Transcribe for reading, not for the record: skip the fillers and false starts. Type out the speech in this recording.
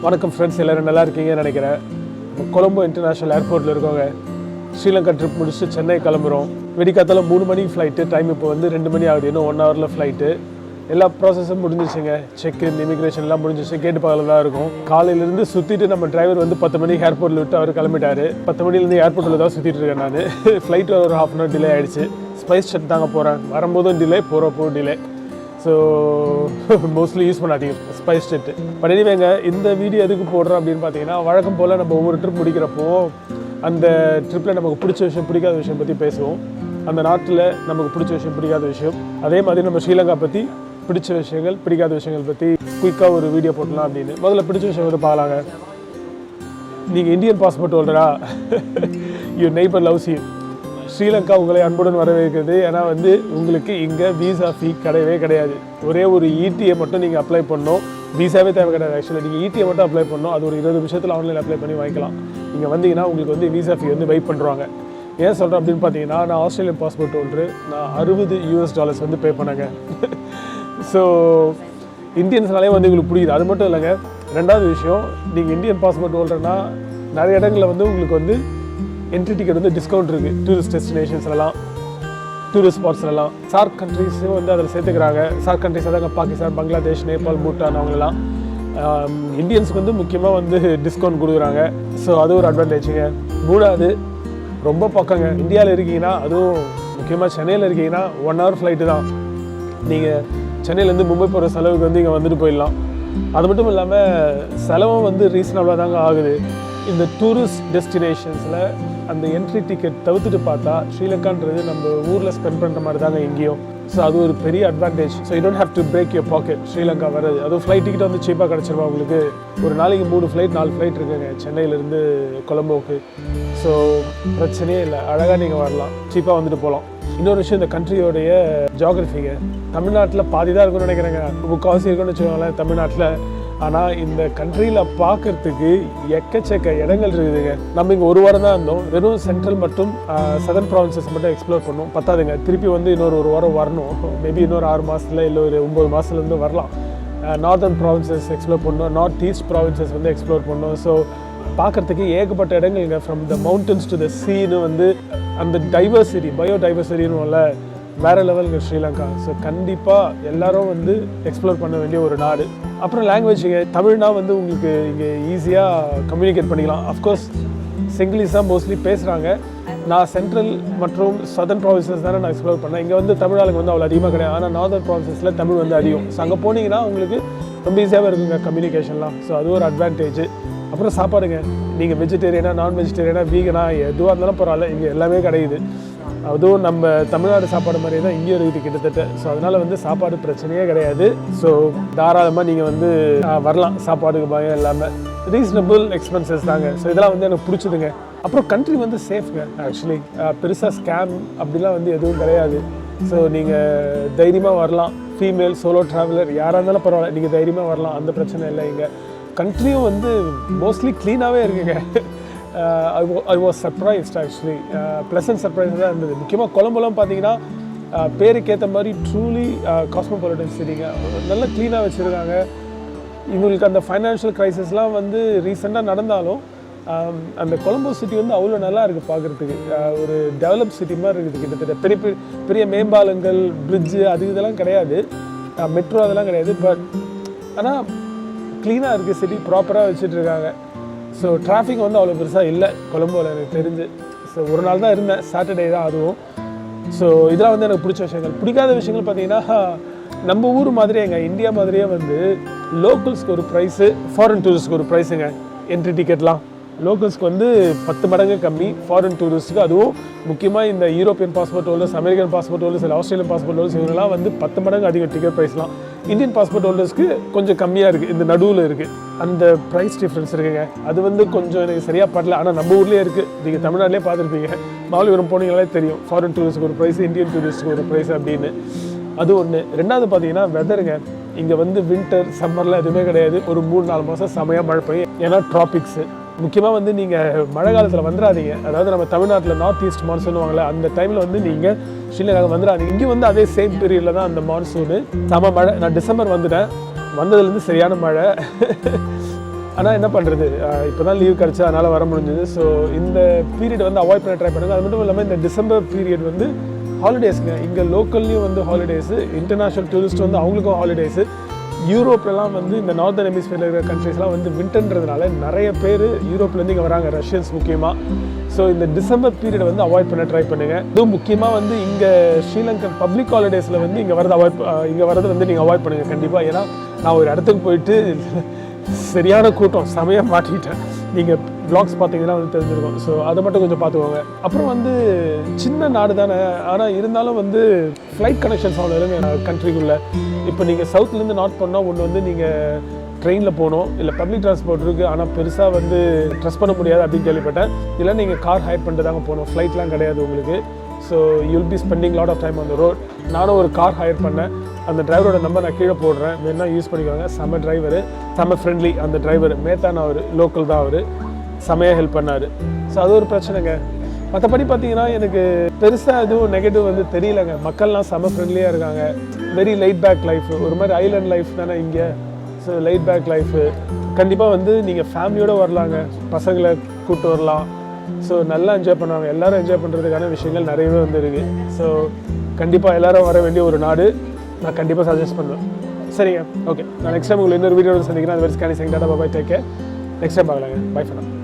வணக்கம் ஃப்ரெண்ட்ஸ், எல்லோரும் நல்லா இருக்கீங்கன்னு நினைக்கிறேன். கொலம்போ இன்டர்நேஷ்னல் ஏர்போர்ட்டில் இருக்கோங்க. ஸ்ரீலங்கா ட்ரிப் முடிச்சுட்டு சென்னை கிளம்புறோம். வெடிக்காத்தால 3 மணிக்கு ஃப்ளைட்டு. டைம் இப்போ வந்து 2 மணி ஆகுது. இன்னும் 1 ஹவரில் ஃப்ளைட்டு. எல்லா ப்ராசஸும் முடிஞ்சிச்சுங்க. செக்இன், இமிக்ரேஷன்லாம் முடிஞ்சிச்சு. கேட்டு பக்கத்தில் தான் இருக்கும். காலையிலேருந்து சுற்றிட்டு நம்ம டிரைவர் வந்து 10 மணிக்கு ஏர்போர்ட்டில் விட்டு அவர் கிளம்பிட்டார். 10 மணிலேருந்து ஏர்போர்ட்டில் தான் சுற்றிட்டு இருக்கேன் நான். ஃப்ளைட்டு ஒரு ½ அன் ஹவர் டிலே ஆகிடுச்சு. ஸ்பைஸ் ஜெட் தாங்க போகிறேன். வரும்போதும் டிலே, போகிறப்போ டிலே. ஸோ மோஸ்ட்லி யூஸ் பண்ணாதீங்க ஸ்பைஸ் ஜெட்டு. பட் எனிவேங்க, இந்த வீடியோ எதுக்கு போடுறோம் அப்படின்னு பார்த்தீங்கன்னா, வழக்கம் போல் நம்ம ஒவ்வொரு ட்ரிப் முடிக்கிறப்போ அந்த ட்ரிப்பில் நமக்கு பிடிச்ச விஷயம், பிடிக்காத விஷயம் பற்றி பேசுவோம். அந்த நாட்டில் நமக்கு பிடிச்ச விஷயம், பிடிக்காத விஷயம். அதே மாதிரி நம்ம ஸ்ரீலங்கா பற்றி பிடிச்ச விஷயங்கள், பிடிக்காத விஷயங்கள் பற்றி குயிக்காக ஒரு வீடியோ போடலாம் அப்படின்னு. முதல்ல பிடிச்ச விஷயம் வந்து பார்க்கலாங்க. நீங்கள் Indian passport ஹோல்டரா? Your neighbour loves you. Sri Lanka உங்களை அன்புடன் வரவேற்கிறது. ஏன்னா வந்து உங்களுக்கு இங்கே வீசா ஃபீ கிடையவே கிடையாது. ஒரே ஒரு ETA மட்டும் நீங்கள் அப்ளை பண்ணணும். வீசாவே தேவை கிடையாது. ஆக்சுவலாக நீங்கள் ETA மட்டும் அப்ளை பண்ணணும். அது ஒரு 20 நிமிஷத்தில் ஆன்லைன் அப்ளை பண்ணி வாங்கிக்கலாம். நீங்கள் வந்தீங்கன்னா உங்களுக்கு வந்து வீசா ஃபீ வந்து வெயிட் பண்ணுறாங்க. ஏன் சொல்கிறேன் அப்படின்னு பார்த்தீங்கன்னா, நான் ஆஸ்திரேலியன் பாஸ்போர்ட் ஹோல்டரு. நான் $60 வந்து பே பண்ணேங்க. ஸோ இந்தியன்ஸ்னாலே வந்து உங்களுக்கு புரியுது. அது மட்டும் இல்லைங்க. ரெண்டாவது விஷயம், நீங்கள் இந்தியன் பாஸ்போர்ட் ஹோல்டர்னா நிறைய இடங்களில் வந்து உங்களுக்கு வந்து என்ட்ரி டிக்கெட் வந்து டிஸ்கவுண்ட் இருக்குது. டூரிஸ்ட் டெஸ்டினேஷன்ஸ்லாம், டூரிஸ்ட் ஸ்பாட்ஸ்லாம். சார்க் கண்ட்ரீஸும் வந்து அதில் சேர்த்துக்கிறாங்க. சார்க் கண்ட்ரீஸ் அதாங்க பாகிஸ்தான், பங்களாதேஷ், நேபாள், பூட்டான் அவங்களெல்லாம். இந்தியன்ஸுக்கு வந்து முக்கியமாக வந்து டிஸ்கவுண்ட் கொடுக்குறாங்க. ஸோ அது ஒரு அட்வான்டேஜுங்க. மூணாவது, ரொம்ப பக்கங்க. இந்தியாவில் இருக்கீங்கன்னா, அதுவும் முக்கியமாக சென்னையில் இருக்கீங்கன்னா 1 ஹவர் ஃப்ளைட்டு தான். நீங்கள் சென்னையிலேருந்து மும்பை போகிற செலவுக்கு வந்து இங்கே வந்துட்டு போயிடலாம். அது மட்டும் இல்லாமல் செலவும் வந்து ரீசனபிளாக தாங்க ஆகுது. இந்த டூரிஸ்ட் டெஸ்டினேஷன்ஸில் அந்த என்ட்ரி டிக்கெட் தவிர்த்துட்டு பார்த்தா ஸ்ரீலங்கான்றது நம்ம ஊரில் ஸ்பெண்ட் பண்ணுற மாதிரி தாங்க எங்கேயும். ஸோ அது ஒரு பெரிய advantage. So you don't have to break your packet. Sri Lanka வர்றது, அதுவும் ஃப்ளைட் டிக்கெட் வந்து சீப்பாக கிடச்சிருவா உங்களுக்கு. ஒரு நாளைக்கு 3 ஃப்ளைட் 4 ஃப்ளைட் இருக்குங்க சென்னையிலேருந்து கொலம்போவுக்கு. ஸோ பிரச்சனையே இல்லை, அழகாக நீங்கள் வரலாம், சீப்பாக வந்துட்டு போகலாம். இன்னொரு விஷயம், இந்த கண்ட்ரியோடைய ஜியாகிரஃபிங்க. தமிழ்நாட்டில் பாதி தான் இருக்குன்னு நினைக்கிறேங்க. முக்கால்வாசி இருக்குன்னு வச்சுக்கோங்களேன் தமிழ்நாட்டில். ஆனால் இந்த கண்ட்ரியில் பார்க்குறதுக்கு எக்கச்சக்க இடங்கள் இருக்குதுங்க. நம்ம இங்கே 1 வாரம் தான் இருந்தோம். வெறும் சென்ட்ரல் மற்றும் சதர்ன் ப்ராவின்சஸ் மட்டும் எக்ஸ்ப்ளோர் பண்ணோம். பத்தாதுங்க, திருப்பி வந்து இன்னொரு 1 வாரம் வரணும். மேபி இன்னொரு 6 மாதத்தில் இல்லை ஒரு 9 மாதத்துலேருந்து வரலாம். நார்தர்ன் ப்ராவின்சஸ் எக்ஸ்ப்ளோர் பண்ணோம். நார்த் ஈஸ்ட் ப்ராவின்சஸ் வந்து எக்ஸ்ப்ளோர் பண்ணோம். ஸோ பார்க்குறதுக்கு ஏகப்பட்ட இடங்கள்ங்க. From the mountains to the sea வந்து அந்த டைவர்சிட்டி, பயோடைவர்சிட்டின்னு வேறு லெவலுங்க ஸ்ரீலங்கா. ஸோ கண்டிப்பாக எல்லாரும் வந்து எக்ஸ்ப்ளோர் பண்ண வேண்டிய ஒரு நாடு. அப்புறம் லாங்குவேஜுங்க. தமிழ்னா வந்து உங்களுக்கு இங்கே ஈஸியாக கம்யூனிகேட் பண்ணிக்கலாம். அஃப்கோர்ஸ் சிங்கிலீஷ் தான் மோஸ்ட்லி பேசுகிறாங்க. நான் சென்ட்ரல் மற்றும் சதர்ன் ப்ராவின்சஸ் தானே நான் எக்ஸ்ப்ளோர் பண்ணேன். இங்கே வந்து தமிழ் ஆளுங்க வந்து அவ்வளோ அதிகமாக கிடையாது. ஆனால் நார்தர்ன் ப்ராவின்சஸில் தமிழ் வந்து அதிகம். ஸோ அங்கே போனீங்கன்னா உங்களுக்கு ரொம்ப ஈஸியாகவே இருக்குங்க கம்யூனிகேஷன்லாம். ஸோ அது ஒரு அட்வான்டேஜ். அப்புறம் சாப்பாடுங்க. நீங்கள் வெஜிடேரியனா, நான் வெஜிடேரியனா, வீகனா, எதுவாக இருந்தாலும் பரவாயில்ல, இங்கே எல்லாமே கிடையாது. அதுவும் நம்ம தமிழ்நாடு சாப்பாடு மாதிரியே தான் இங்கேயும் இருக்குது கிட்டத்தட்ட. ஸோ அதனால் வந்து சாப்பாடு பிரச்சனையே கிடையாது. ஸோ தாராளமாக நீங்கள் வந்து வரலாம், சாப்பாடுக்கு பயம் இல்லாமல். ரீசனபிள் எக்ஸ்பென்சஸ் தாங்க. ஸோ இதெல்லாம் வந்து எனக்கு பிடிச்சதுங்க. அப்புறம் கண்ட்ரி வந்து சேஃப்ங்க. ஆக்சுவலி பெருசாக ஸ்கேம் அப்படிலாம் வந்து எதுவும் கிடையாது. ஸோ நீங்கள் தைரியமாக வரலாம். ஃபீமேல், சோலோ ட்ராவலர் யாராக இருந்தாலும் பரவாயில்ல, நீங்கள் தைரியமாக வரலாம். அந்த பிரச்சனை இல்லை. இங்கே கண்ட்ரியும் வந்து மோஸ்ட்லி க்ளீனாகவே இருக்குங்க. I was surprised actually. Pleasant surprise தான் இருந்தது. முக்கியமாக கொலம்போலாம் பார்த்தீங்கன்னா பேருக்கேற்ற மாதிரி ட்ரூலி காஸ்மோபாலிட்டன் சிட்டிங்க. நல்லா க்ளீனாக வச்சுருக்காங்க. இவங்களுக்கு அந்த ஃபைனான்ஷியல் க்ரைசிஸ்லாம் வந்து ரீசெண்டாக நடந்தாலும் அந்த கொலம்போ சிட்டி வந்து அவ்வளோ நல்லா இருக்குது பார்க்குறதுக்கு. ஒரு டெவலப் சிட்டி மாதிரி இருக்குது கிட்டத்தட்ட. பெரிய பெரிய மேம்பாலங்கள், பிரிட்ஜு, அது இதெல்லாம் கிடையாது. மெட்ரோ அதெல்லாம் கிடையாது. பட் ஆனால் க்ளீனாக இருக்குது சிட்டி, ப்ராப்பராக வச்சுட்ருக்காங்க. ஸோ டிராஃபிக் வந்து அவ்வளோ பெருசாக இல்லை கொலம்போவில் எனக்கு தெரிஞ்சு. ஸோ ஒரு நாள் தான் இருந்தேன், சாட்டர்டே தான் அதுவும். ஸோ இதெல்லாம் வந்து எனக்கு பிடிச்ச விஷயங்கள். பிடிக்காத விஷயங்கள் பார்த்தீங்கன்னா, நம்ம ஊர் மாதிரியே எங்கள் இந்தியா மாதிரியே வந்து லோக்கல்ஸ்க்கு ஒரு ப்ரைஸு, ஃபாரின் டூரிஸ்ட்க்கு ஒரு ப்ரைஸுங்க. என்ட்ரி டிக்கெட்லாம் லோக்கல்ஸ்க்கு வந்து 10 மடங்கு கம்மி, ஃபாரின் டூரிஸ்ட்டுக்கு. அதுவும் முக்கியமாக இந்த European passport holders, American passport holders, இல்லை ஆஸ்திரேலியன் பாஸ்போர்ட் ஹோல்டர்ஸ், இவங்கெல்லாம் வந்து 10 மடங்கு அதிக டிக்கெட் ப்ரைஸ்லாம். இந்தியன் பாஸ்போர்ட் ஹோல்டர்ஸ்க்கு கொஞ்சம் கம்மியாக இருக்குது, இந்த நடுவில் இருக்குது. அந்த ப்ரைஸ் டிஃப்ரென்ஸ் இருக்குங்க. அது வந்து கொஞ்சம் எனக்கு சரியாக படல. ஆனால் நம்ம ஊர்லேயே இருக்குது. நீங்கள் தமிழ்நாட்டிலே பார்த்துருப்பீங்க. மாமல்லபுரம் போனீங்களே தெரியும், ஃபாரின் டூரிஸ்ட்டுக்கு ஒரு ப்ரைஸ், இந்தியன் டூரிஸ்ட்டுக்கு ஒரு ப்ரைஸ் அப்படின்னு. அது ஒன்று. ரெண்டாவது பார்த்தீங்கன்னா வெதருங்க. இங்கே வந்து வின்டர், சம்மர்லாம் எதுவுமே கிடையாது. ஒரு 3-4 மாதம் செமையாக மழை பெய்யும். ஏன்னா ட்ராபிக்ஸு. முக்கியமாக வந்து நீங்கள் மழை காலத்தில் வந்துடாதீங்க. அதாவது நம்ம தமிழ்நாட்டில் நார்த் ஈஸ்ட் மான்சூன் வாங்கல, அந்த டைமில் வந்து நீங்கள் ஸ்ரீலங்காவுக்கு வந்துடாதீங்க. இங்கே வந்து அதே சேம் பீரியடில் தான் அந்த மான்சூனு. செம மழை. நான் டிசம்பர் வந்துட்டேன். வந்ததுலேருந்து சரியான மழை. ஆனால் என்ன பண்ணுறது, இப்போ தான் லீவ் கிடச்சி அதனால் வர முடிஞ்சது. ஸோ இந்த பீரியட் வந்து அவாய்ட் பண்ண ட்ரை பண்ணுங்கள். அது மட்டும் இல்லாமல் இந்த டிசம்பர் பீரியட் வந்து ஹாலிடேஸுங்க. இங்கே லோக்கல்லையும் வந்து ஹாலிடேஸு, இன்டர்நேஷ்னல் டூரிஸ்ட் வந்து அவங்களுக்கும் ஹாலிடேஸு. யூரோப்லலாம் வந்து இந்த நார்தன் ஹெமிஸ்பியரில் இருக்கிற கண்ட்ரீஸ்லாம் வந்து வின்டர்ன்றதுனால நிறைய பேர் யூரோப்லேருந்து இங்கே வராங்க, ரஷ்யன்ஸ் முக்கியமாக. ஸோ இந்த டிசம்பர் பீரியட் வந்து அவாய்ட் பண்ண ட்ரை பண்ணுங்கள். அதுவும் முக்கியமாக வந்து இங்கே ஸ்ரீலங்கன் பப்ளிக் ஹாலிடேஸில் வந்து இங்கே வரது வந்து நீங்கள் அவாய்ட் பண்ணுங்கள் கண்டிப்பாக. ஏன்னா நான் ஒரு இடத்துக்கு போயிட்டு சரியான கூட்டம் செமையாக மாட்டிக்கிட்டேன். நீங்கள் vlogs பார்த்தீங்கன்னா வந்து தெரிஞ்சிருக்கும். ஸோ அதை மட்டும் கொஞ்சம் பார்த்துக்கோங்க. அப்புறம் வந்து சின்ன நாடு தானே, ஆனால் இருந்தாலும் வந்து ஃப்ளைட் கனெக்ஷன்ஸ் அவ்வளோ இல்லைங்க கண்ட்ரிக்குள்ளே. இப்போ நீங்கள் சவுத்துலேருந்து நார்த் போனால் ஒன்று வந்து நீங்கள் ட்ரெயினில் போகணும், இல்லை பப்ளிக் டிரான்ஸ்போர்ட் இருக்குது, ஆனால் பெருசாக வந்து ட்ரஸ்ட் பண்ண முடியாது அப்படின்னு கேள்விப்பட்டேன். இல்லை நீங்கள் கார் ஹைர் பண்ணிட்டு தாங்க போகணும், ஃப்ளைட்லாம் கிடையாது உங்களுக்கு. So you'll be spending lot of time on the road. நானும் ஒரு கார் ஹையர் பண்ணேன். அந்த டிரைவரோட நம்பர் நான் கீழே போடுறேன், வேணா யூஸ் பண்ணிக்கோங்க. செம்ம டிரைவர், செம்ம ஃப்ரெண்ட்லி. அந்த டிரைவர் மேத்தான், அவர் லோக்கல் தான், அவர் செமையாக ஹெல்ப் பண்ணார். ஸோ அது ஒரு பிரச்சனைங்க. மற்றபடி பார்த்தீங்கன்னா எனக்கு பெருசாக எதுவும் நெகட்டிவ் வந்து தெரியலைங்க. மக்கள்லாம் செம்ம ஃப்ரெண்ட்லியாக இருக்காங்க. வெரி லைட் பேக் லைஃப், ஒரு மாதிரி ஐலண்ட் லைஃப் தானே இங்கே. ஸோ லைட் பேக் லைஃபு கண்டிப்பாக வந்து நீங்கள் ஃபேமிலியோடு வரலாங்க, பசங்களை கூப்பிட்டு வரலாம். ஸோ நல்லா என்ஜாய் பண்ணுவாங்க. எல்லோரும் என்ஜாய் பண்ணுறதுக்கான விஷயங்கள் நிறையவே வந்து இருக்குது. ஸோ கண்டிப்பாக எல்லோரும் வர வேண்டிய ஒரு நாடு, நான் கண்டிப்பாக சஜஸ்ட் பண்ணுவேன். சரிங்க, ஓகே. நான் நெக்ஸ்ட் டைம் உங்களுக்கு இன்னொரு வீடியோ சந்திக்கிறேன். அது வரைக்கும் scanning tata bye, take care. Next time பார்க்கலாங்க. Bye for now.